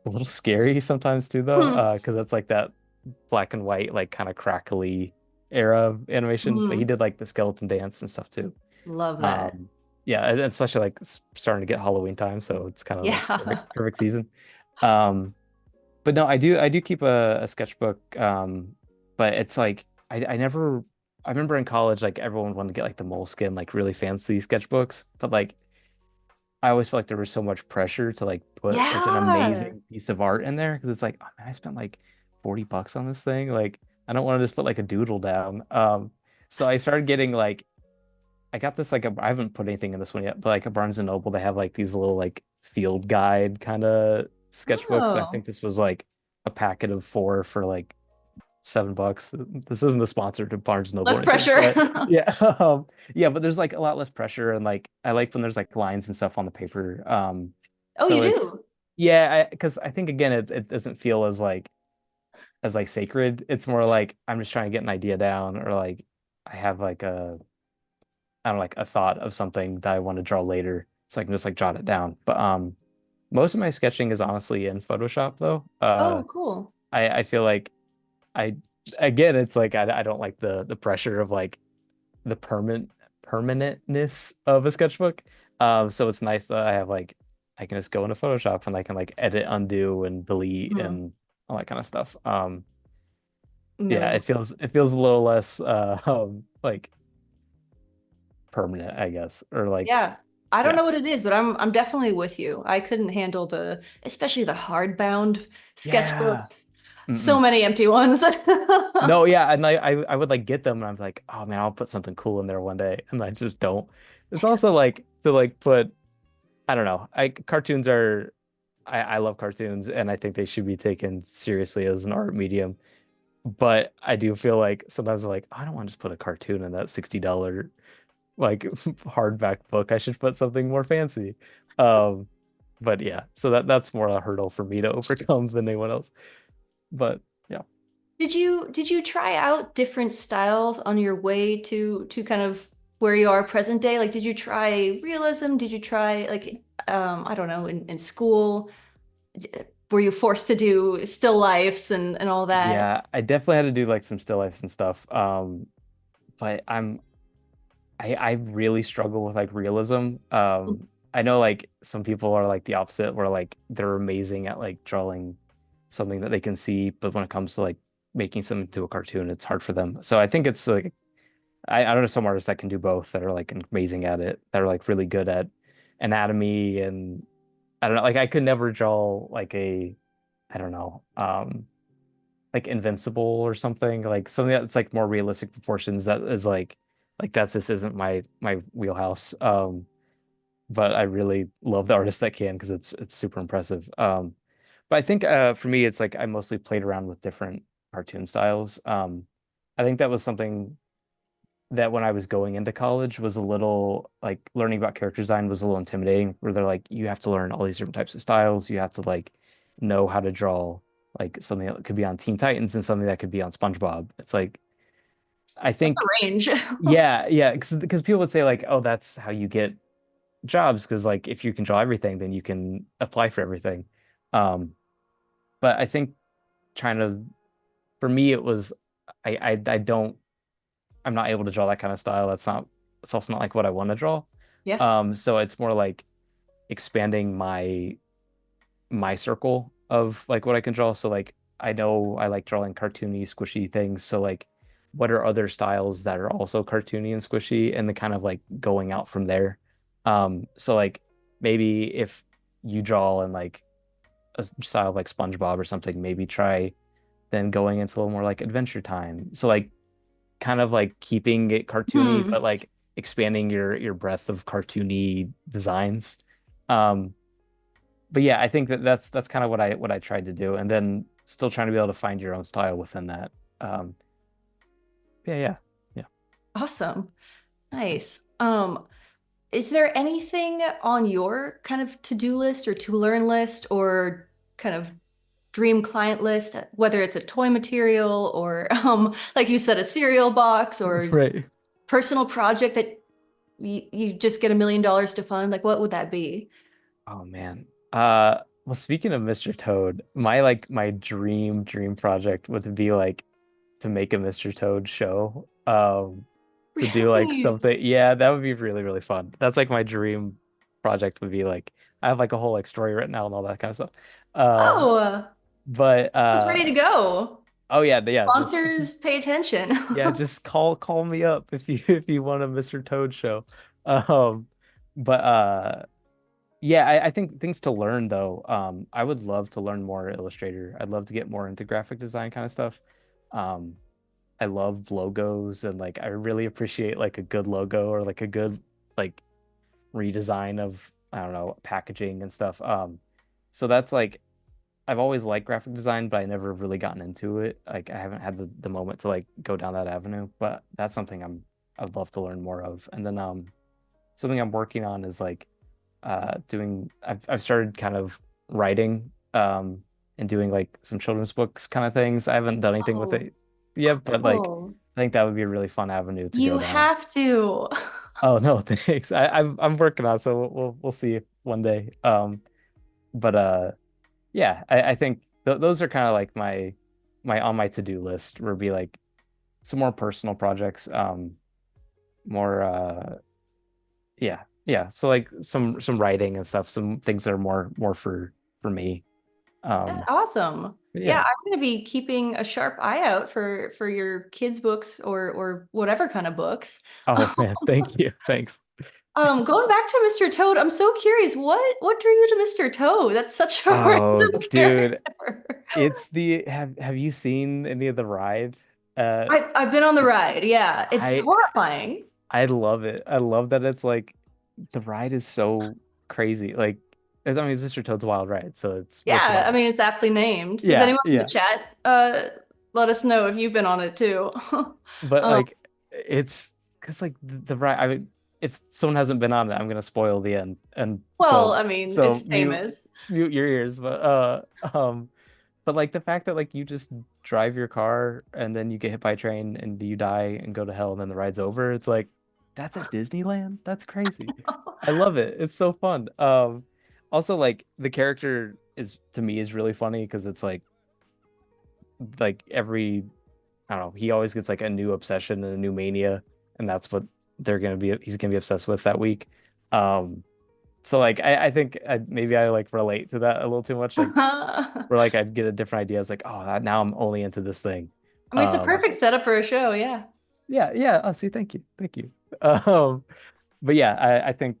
little scary sometimes too, though, Hmm. because it's like that black and white, like kind of crackly era of animation. But he Hmm. did like the skeleton dance and stuff too. Love that. Um, yeah, and especially like it's starting to get Halloween time, so it's kind of like Yeah. perfect season. Um, but no, I do keep a sketchbook. But it's like I never I remember in college like everyone wanted to get like the Moleskine like really fancy sketchbooks, but like I always felt like there was so much pressure to like put like an Yeah. amazing piece of art in there because it's like, oh man, I spent like $40 on this thing. Like I don't want to just put like a doodle down. So I started getting like I got this like I haven't put anything in this one yet, but like a Barnes and Noble, they have like these little like field guide kind of sketchbooks. I think Oh, this was like a packet of four for like $7. This isn't a sponsor to Barnes and Noble less or anything, pressure. but yeah, yeah. But there's like a lot less pressure, and like I like when there's like lines and stuff on the paper. Oh, you So it's do? yeah, because I think again it doesn't feel as like sacred. It's more like I'm just trying to get an idea down, or like I have like a I don't know, like a thought of something that I want to draw later, so I can just like jot it down. But most of my sketching is honestly in Photoshop though. Oh, cool. I feel like I again it's like I don't like the pressure of like the permanentness of a sketchbook. So it's nice that I have like I can just go into Photoshop and I can like edit, undo, and delete Hmm. and all that kind of stuff. Yeah, No. it feels a little less like permanent, I guess, or like Yeah. I don't yeah, know what it is, but I'm definitely with you. I couldn't handle especially the hardbound yeah. sketchbooks. So Mm-mm. many empty ones. No, yeah, and I would like get them and I'm like, oh man, I'll put something cool in there one day, and I just don't. It's also like to like put I don't know. Cartoons are I love cartoons and I think they should be taken seriously as an art medium. But I do feel like sometimes I'm like, I don't want to just put a cartoon in that $60 like hardback book. I should put something more fancy. Um, but yeah, so that's more a hurdle for me to overcome than anyone else. But yeah. Did you try out different styles on your way to kind of where you are present day? Like, did you try realism? Did you try like I don't know, in school? Were you forced to do still lifes and all that? Yeah, I definitely had to do like some still lifes and stuff. But I really struggle with like realism. I know like some people are like the opposite, where like they're amazing at like drawing something that they can see, but when it comes to like making something into a cartoon, it's hard for them. So I think it's like I don't know some artists that can do both that are like amazing at it, that are like really good at anatomy and I don't know, like I could never draw like a I don't know, like Invincible or something, like something that's like more realistic proportions that is like that's this isn't my wheelhouse. But I really love the artists that can because it's super impressive. But I think for me it's like I mostly played around with different cartoon styles. I think that was something that when I was going into college was a little like learning about character design was a little intimidating, where they're like, you have to learn all these different types of styles. You have to like know how to draw like something that could be on Teen Titans and something that could be on SpongeBob. It's like I That's a think range. yeah, because people would say like, oh, that's how you get jobs because like if you can draw everything, then you can apply for everything. Um, but I think trying to for me it was I don't I'm not able to draw that kind of style. It's also not like what I want to draw. Yeah. So it's more like expanding my circle of like what I can draw. So like I know I like drawing cartoony, squishy things. So like what are other styles that are also cartoony and squishy and then kind of like going out from there. So like maybe if you draw in like a style like SpongeBob or something, maybe try then going into a little more like Adventure Time. So like kind of like keeping it cartoony, Hmm. but like expanding your breadth of cartoony designs. Um, but yeah, I think that that's kind of what I tried to do, and then still trying to be able to find your own style within that. Um, yeah, yeah, yeah. Awesome. Nice. Is there anything on your kind of to-do list or to-learn list or kind of dream client list, whether it's a toy material or like you said, a cereal box or Right. personal project that you just get $1 million to fund? Like what would that be? Oh man. Well, speaking of Mr. Toad, my dream project would be like to make a Mr. Toad show. To do like Really? something. Yeah, that would be really, really fun. That's like my dream project would be like I have like a whole like story written out and all that kind of stuff. Um, Oh, but I was ready to go. oh yeah, yeah, just Sponsors, pay attention. yeah, just call me up if you if you want a Mr. Toad show. Um, but yeah, I think things to learn though. I would love to learn more Illustrator. I'd love to get more into graphic design kind of stuff. Um, I love logos and like I really appreciate like a good logo or like a good like redesign of I don't know packaging and stuff. So that's like I've always liked graphic design, but I never really gotten into it. Like I haven't had the moment to like go down that avenue, but that's something I'd love to learn more of. And then something I'm working on is like doing I've started kind of writing and doing like some children's books kind of things. I haven't done anything with Oh, it yet, but like cool. I think that would be a really fun avenue to go You down. have to. Oh no, thanks. I'm working on it, so we'll see one day. But yeah, I think th those are kind of like my on my to-do list would be like some more personal projects, more yeah, yeah. So like some writing and stuff, some things that are more for me. That's Um, awesome. but Yeah, yeah. I'm going to be keeping a sharp eye out for your kids' books or whatever kind of books. Oh man, thank you. Thanks. Going back to Mr. Toad, I'm so curious. What drew you to Mr. Toad? That's such a Oh, random dude, character. it's the have you seen any of the ride? Uh, I've been on the ride. Yeah, it's I horrifying. I love it. I love that it's like the ride is so crazy. Like, I mean, it's Mr. Toad's Wild Ride, so it's what's Yeah, I wrong. mean it's aptly named. Has Yeah, anyone in the yeah. chat let us know if you've been on it too? But Um, like, it's because like the ride. I mean, if someone hasn't been on it, I'm gonna spoil the end, and well, I mean, it's mute famous. mute your ears. But like the fact that like you just drive your car and then you get hit by a train and you die and go to hell and then the ride's over. It's like that's at Disneyland. That's crazy. I love it. It's so fun. Also like the character is to me is really funny because it's like every I don't know, he always gets like a new obsession and a new mania, and that's what he's gonna be obsessed with that week. Um, so like I think maybe I like relate to that a little too much. Like I where like I'd get a different idea. It's like, oh, now I'm only into this thing. mean, it's a Um, perfect setup for a show, yeah. yeah, yeah. Oh, see, thank you, thank you. Um, but yeah, I think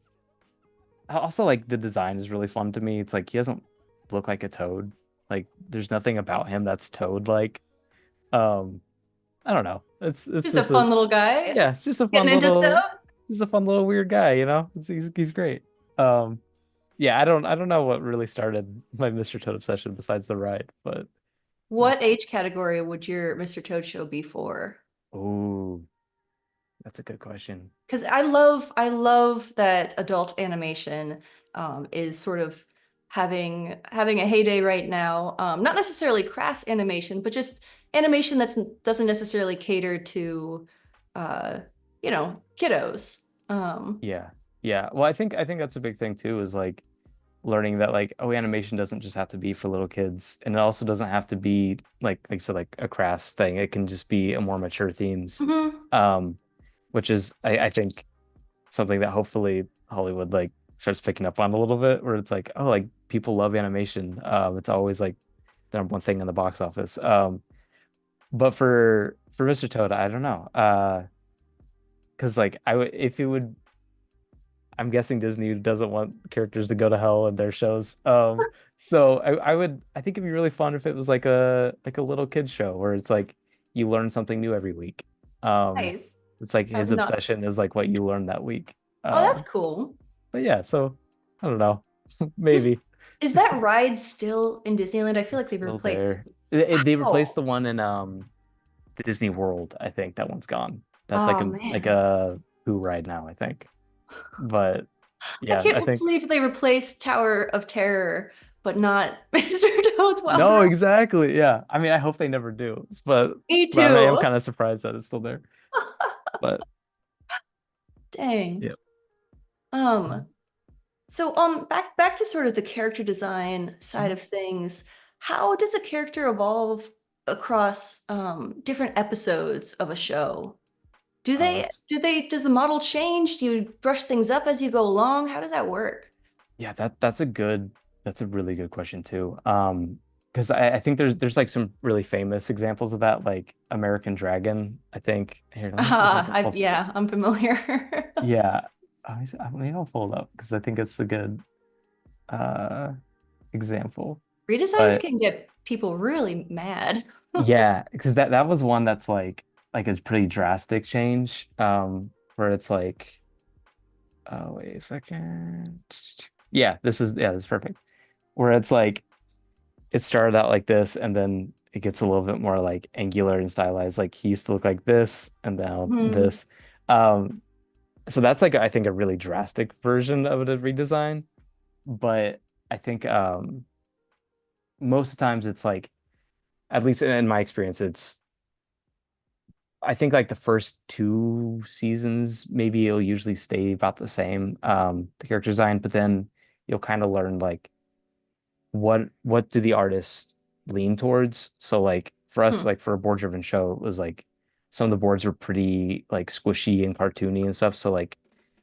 also like the design is really fun to me. It's like he doesn't look like a toad. Like there's nothing about him that's toad like. Um, I don't know. It's Just a just a fun little guy yeah, it's just a fun getting into little stuff. he's a fun little weird guy, you know? He's great. Um, yeah, I don't know what really started my Mr. Toad obsession besides the ride, but What age category would your Mr. Toad show be for? oh, that's a good question. Because I love that adult animation is sort of having a heyday right now. Not necessarily crass animation, but just animation that's doesn't necessarily cater to uh, kiddos. Yeah. Yeah. Well, I think that's a big thing too, is like learning that like, oh, animation doesn't just have to be for little kids. And it also doesn't have to be like so like a crass thing. It can just be a more mature themes. Mhm. Um, which is I think something that hopefully Hollywood like starts picking up on a little bit, where it's like, oh, like people love animation. It's always like the number one thing in the box office. But for Mr. Toad, I don't know. Because like I would if it would I'm guessing Disney doesn't want characters to go to hell in their shows. So I think it'd be really fun if it was like a little kid show where it's like you learn something new every week. Um, Nice. it's like his Not. obsession is like what you learn that week. Oh, that's Um, cool. but yeah, so I don't know. Is Maybe is that ride still in Disneyland? I feel like it's they've still replaced. there. They replaced Oh, the one in the Disney World. I think that one's gone. That's oh like man. a Who ride now, I think. But I yeah, I can't think believe they replaced Tower of Terror, but not Mr. Toad's Wild no, Ride. exactly. Yeah. I mean, I hope they never do. Me But I am too. kind of surprised that it's still there. But Dang. yeah. Um, so back to sort of the character design side Mhm. of things. How does a character evolve across different episodes of a show? Oh, that's Does the model change? Do you brush things up as you go along? How does that work? yeah, that's a really good question too. Because I think there's like some really famous examples of that, like American Dragon. I think here, let me see if I can pull something. Yeah, I'm familiar. Yeah. Maybe I'll pull it up because I think it's a good uh example. Redesigns But can get people really mad. yeah, because that was one that's like a pretty drastic change. Where it's like, oh wait a second. Yeah, this is perfect. Where it's like it started out like this and then it gets a little bit more like angular and stylized. Like he used to look like this and now Hmm. this. Um, so that's like I think a really drastic version of a redesign. But I think most of the times it's like, at least in my experience, it's I think like the first two seasons, maybe it'll usually stay about the same, the character design, but then you'll kind of learn like what do the artists lean towards? So like for us, Hmm. like for a board driven show, it was like some of the boards were pretty like squishy and cartoony and stuff. So like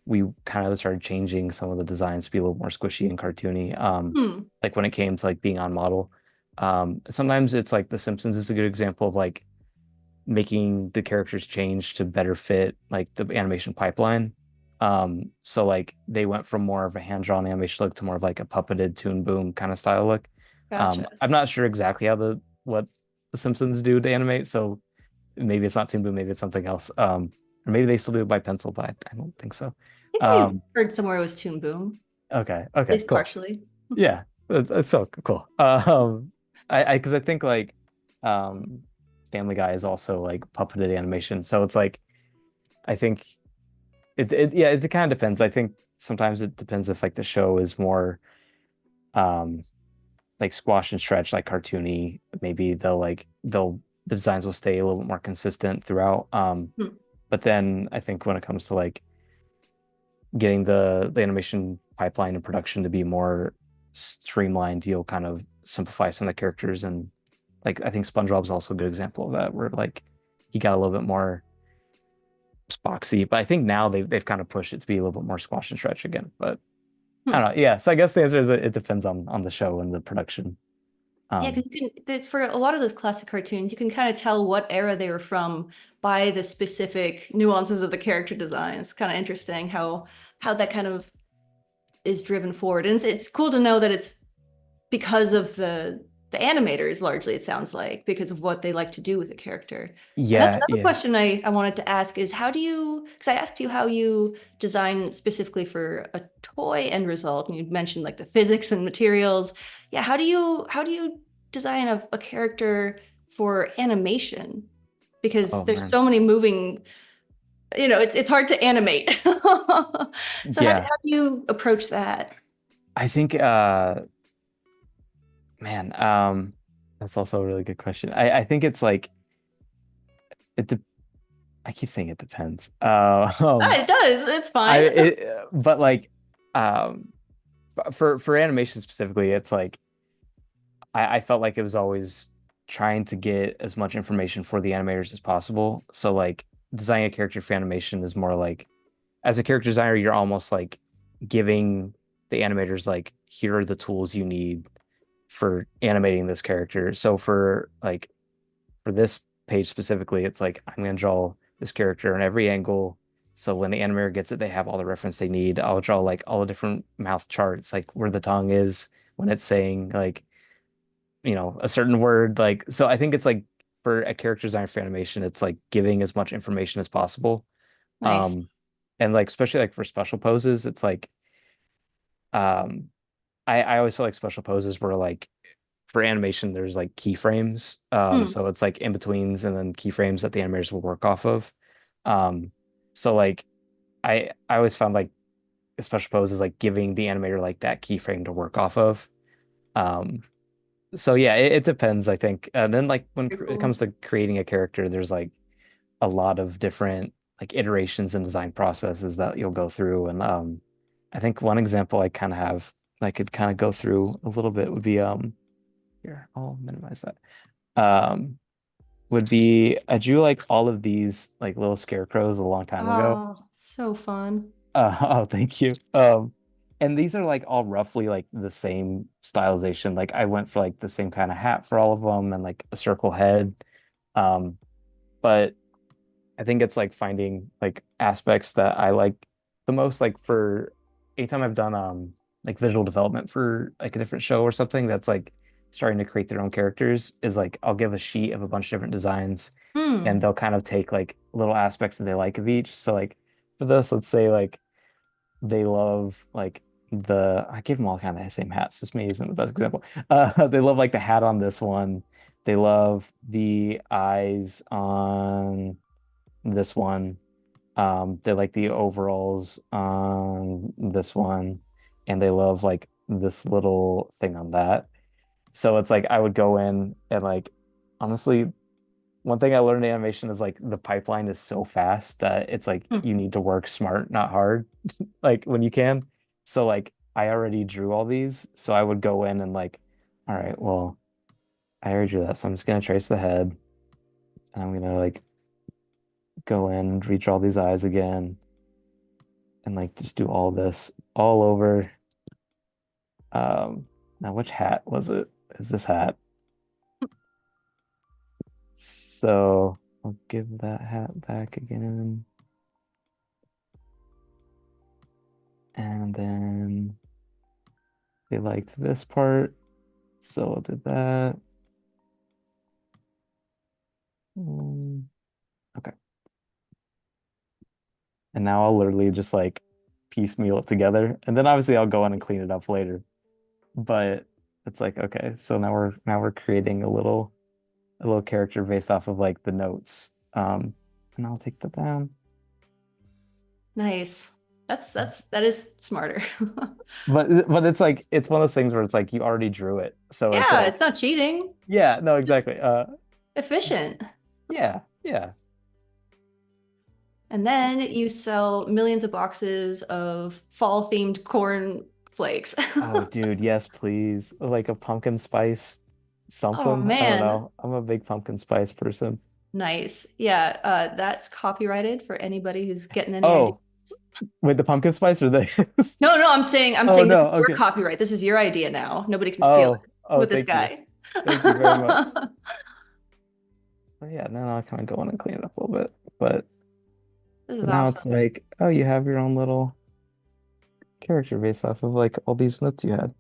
we kind of started changing some of the designs to be a little more squishy and cartoony. Hmm. Like when it came to like being on model. Sometimes it's like The Simpsons is a good example of like making the characters change to better fit like the animation pipeline. So like they went from more of a hand-drawn animation look to more of like a puppeted Toon Boom kind of style look. Gotcha. I'm not sure exactly how the what the Simpsons do to animate, so maybe it's not Toon Boom, maybe it's something else. Or maybe they still do it by pencil, but I don't think so. I think I Um, heard somewhere it was Toon Boom, at okay, least cool. partially. Yeah, that's so cool. Because I think like um Family Guy is also like puppeted animation, so it's like I think yeah, it kind of depends. I think sometimes it depends if like the show is more um like squash and stretch, like cartoony. Maybe they'll the designs will stay a little bit more consistent throughout. Hmm. But then I think when it comes to like getting the animation pipeline and production to be more streamlined, you'll kind of simplify some of the characters. And like I think SpongeBob's also a good example of that, where like he got a little bit more Spoxy, but I think now they've kind of pushed it to be a little bit more squash and stretch again. But I Hmm. don't know. Yeah, so I guess the answer is it depends on the show and the production. Yeah, Um, because for a lot of those classic cartoons, you can kind of tell what era they were from by the specific nuances of the character design. It's kind of interesting how that kind of is driven forward, and it's cool to know that it's because of the animators largely, it sounds like, because of what they like to do with the character. And that's yeah, another yeah. question I wanted to ask is how do you, because I asked you how you design specifically for a toy end result, and you mentioned like the physics and materials. Yeah, how do you design a character for animation? Because Oh there's man. so many moving, it's hard to animate. So Yeah. how do you approach that? I think man, that's also a really good question. I think it's like it de I keep saying it depends. It does. It's I fine. it but like um for animation specifically, it's like I felt like it was always trying to get as much information for the animators as possible. So like designing a character for animation is more like as a character designer, you're almost like giving the animators like here are the tools you need for animating this character. So for this page specifically, it's like I'm gonna draw this character in every angle. So when the animator gets it, they have all the reference they need. I'll draw like all the different mouth charts, like where the tongue is when it's saying like a certain word. Like, so I think it's like for a character design for animation, it's like giving as much information as possible. Nice. Um, and like especially like for special poses, it's like um, I always feel like special poses were like for animation, there's like keyframes. Hmm. So it's like in betweens and then keyframes that the animators will work off of. Um, so like I always found like a special pose is like giving the animator like that keyframe to work off of. Um, so yeah, it depends, I think. And then like when Very it cool. comes to creating a character, there's like a lot of different like iterations and design processes that you'll go through. And I think one example I kind of have I could kind of go through a little bit would be here, I'll minimize that. Um, would be I drew like all of these like little scarecrows a long time ago. Oh, so fun. Oh, thank you. And these are like all roughly like the same stylization. Like I went for like the same kind of hat for all of them and like a circle head. Um, but I think it's like finding like aspects that I like the most. Like for anytime I've done like visual development for like a different show or something that's like starting to create their own characters is like I'll give a sheet of a bunch of different designs and Hmm. they'll kind of take like little aspects that they like of each. So like for this, let's say like they love like I gave them all kind of the same hats. This maybe isn't the best example. They love like the hat on this one. They love the eyes on this one. They like the overalls on this one, and they love like this little thing on that. So it's like I would go in and like honestly, one thing I learned in animation is like the pipeline is so fast that it's like Hmm. you need to work smart, not hard, like when you can. So like I already drew all these, so I would go in and like, all right, well, I already drew that, so I'm just gonna trace the head, and I'm gonna like go in and redraw these eyes again, and like just do all this all over. Now which hat was it? It was this hat. So I'll give that hat back again. And then they liked this part, so I did that. Mm, okay. And now I'll literally just like piecemeal it together. And then obviously I'll go in and clean it up later. But it's like, okay, so now we're creating a little character based off of like the notes. And I'll take that down. Nice. That is smarter. But it's like it's one of those things where it's like you already drew it. So it's Yeah, like, it's not cheating. yeah, no, Just exactly. efficient. Yeah, yeah. And then you sell millions of boxes of fall themed corn flakes. Oh, dude, yes, please. Like a pumpkin spice Oh something. I don't man. know. I'm a big pumpkin spice person. Nice. Yeah, that's copyrighted for anybody who's getting any ideas. Oh, wait, the pumpkin spice or this? No, no, I'm Oh saying this no, is your okay. copyright. This is your idea now. Nobody can steal Oh, it oh, with this thank you. guy. Thank you very much. But yeah, now I kind of go in and clean it up a little bit. This is But now it's awesome. like, oh, you have your own little character based off of like all these notes you had.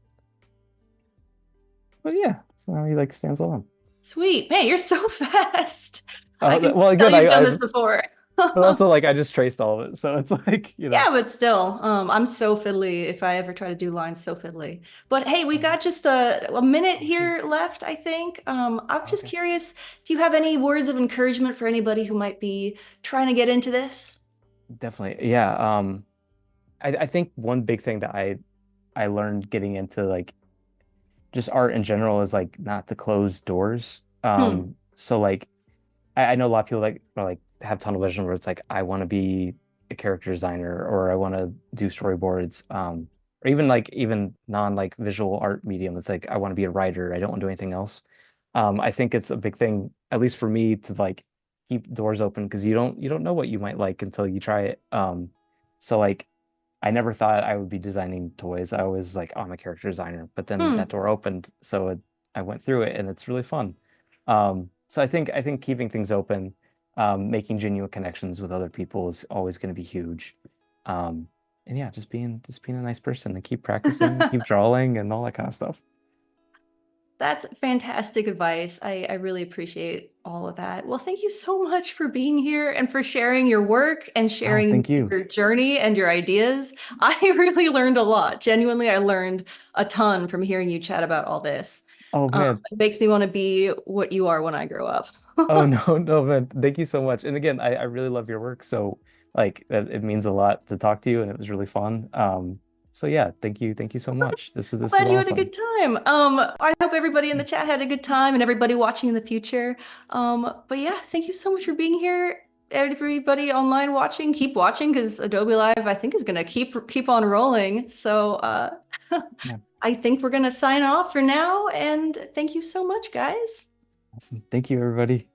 But yeah, so now he like stands alone. Sweet. Man, you're so fast. I Oh, can well, tell again, you've done this before. but also like I just traced all of it, so it's like, Yeah, but still, I'm so fiddly if I ever try to do lines so fiddly. But hey, we got just a minute Oh, shoot. here left, I think. I'm just Okay. curious, do you have any words of encouragement for anybody who might be trying to get into this? Definitely. Yeah. I think one big thing that I learned getting into like just art in general is like not to close doors. Hmm. So like I know a lot of people like are like have tunnel vision where it's like I want to be a character designer or I want to do storyboards. Or even like even non like visual art medium. It's like I want to be a writer. I don't want to do anything else. I think it's a big thing, at least for me, to like keep doors open because you don't know what you might like until you try it. So like I never thought I would be designing toys. I was like, oh, I'm a character designer, but then that Hmm. door opened, so I went through it, and it's really fun. So I think keeping things open, making genuine connections with other people is always going to be huge. Um, and yeah, just being a nice person and keep practicing, keep drawing, and all that kind of stuff. That's fantastic advice. I really appreciate all of that. Well, thank you so much for being here and for sharing your work and Oh, sharing thank you. your journey and your ideas. I really learned a lot. Genuinely, I learned a ton from hearing you chat about all this. Oh man. It makes me want to be what you are when I grow up. Oh no, no man. Thank you so much. And again, I really love your work. So like that it means a lot to talk to you, and it was really fun. So yeah, thank you so much. I'm This was glad you had a awesome. good time. I hope everybody in the chat had a good time and everybody watching in the future. But yeah, thank you so much for being here. Everybody online watching because Adobe Live, I think, is gonna keep on rolling. So Yeah, I think we're gonna sign off for now, and thank you so much, guys. awesome. Thank you, everybody.